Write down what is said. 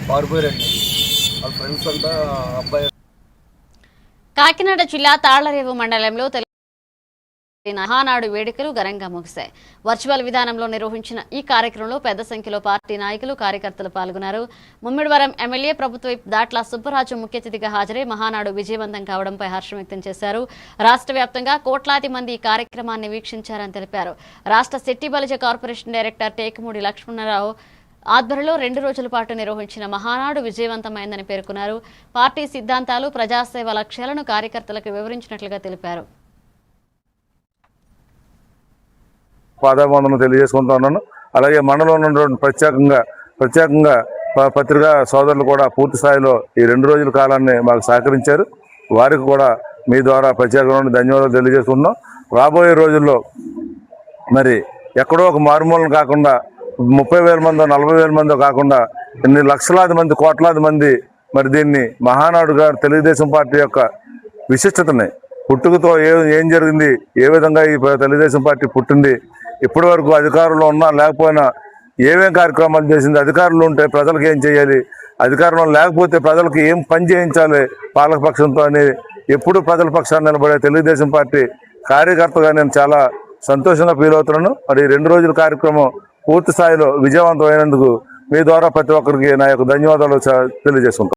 పారిపోయారండి. వాళ్ళ ఫ్రెండ్స్ అంతా అబ్బాయి. కాకినాడ జిల్లా తాళ్లరేవు మండలంలో మహానాడు వేడుకలు ఘనంగా ముగిశాయి. వర్చువల్ విధానంలో నిర్వహించిన ఈ కార్యక్రమంలో పెద్ద సంఖ్యలో పార్టీ నాయకులు, కార్యకర్తలు పాల్గొన్నారు. ముమ్మిడివరం ఎమ్మెల్యే ప్రభుత్వ విప్ దాట్ల సుబ్బరాజు ముఖ్య అతిథిగా హాజరై మహానాడు విజయవంతం కావడంపై హర్షం వ్యక్తం చేశారు. రాష్ట్ర వ్యాప్తంగా కోట్లాది మంది ఈ కార్యక్రమాన్ని వీక్షించారని తెలిపారు. రాష్ట్ర శెట్టి బలిజ కార్పొరేషన్ డైరెక్టర్ టేకుమూడి లక్ష్మణరావు ఆధ్వర్యంలో 2 రోజుల పాటు నిర్వహించిన మహానాడు విజయవంతమైందని పేర్కొన్నారు. పార్టీ సిద్ధాంతాలు, ప్రజాసేవ లక్ష్యాలను కార్యకర్తలకు వివరించినట్లుగా తెలిపారు. పాదాబంధనం తెలియజేసుకుంటున్నాను. అలాగే మండలంలో ఉన్నటువంటి ప్రత్యేకంగా పత్రికా సోదరులు కూడా పూర్తి స్థాయిలో ఈ 2 రోజుల కాలాన్ని మాకు సహకరించారు. వారికి కూడా మీ ద్వారా ప్రత్యేకమైన ధన్యవాదాలు తెలియజేసుకుంటున్నాం. రాబోయే రోజుల్లో మరి ఎక్కడో ఒక మారుమూలను కాకుండా 30,000 మందో 40,000 మందో కాకుండా ఇన్ని లక్షలాది మంది, కోట్లాది మంది మరి దీన్ని మహానాడుగా తెలుగుదేశం పార్టీ యొక్క విశిష్టతని, పుట్టుకతో ఏం జరిగింది, ఏ విధంగా ఈ తెలుగుదేశం పార్టీ పుట్టింది, ఇప్పటి వరకు అధికారంలో ఉన్నా లేకపోయినా ఏమేం కార్యక్రమాలు చేసింది, అధికారంలో ఉంటే ప్రజలకు ఏం చేయాలి, అధికారంలో లేకపోతే ప్రజలకు ఏం పని చేయించాలి పాలకపక్షంతో అని ఎప్పుడు ప్రజల పక్షాన్ని నిలబడే తెలుగుదేశం పార్టీ కార్యకర్తగా నేను చాలా సంతోషంగా ఫీల్ అవుతున్నాను. మరి 2 రోజుల కార్యక్రమం పూర్తి స్థాయిలో విజయవంతమైనందుకు మీ ద్వారా ప్రతి ఒక్కరికి నా యొక్క ధన్యవాదాలు తెలియజేసుకుంటాను.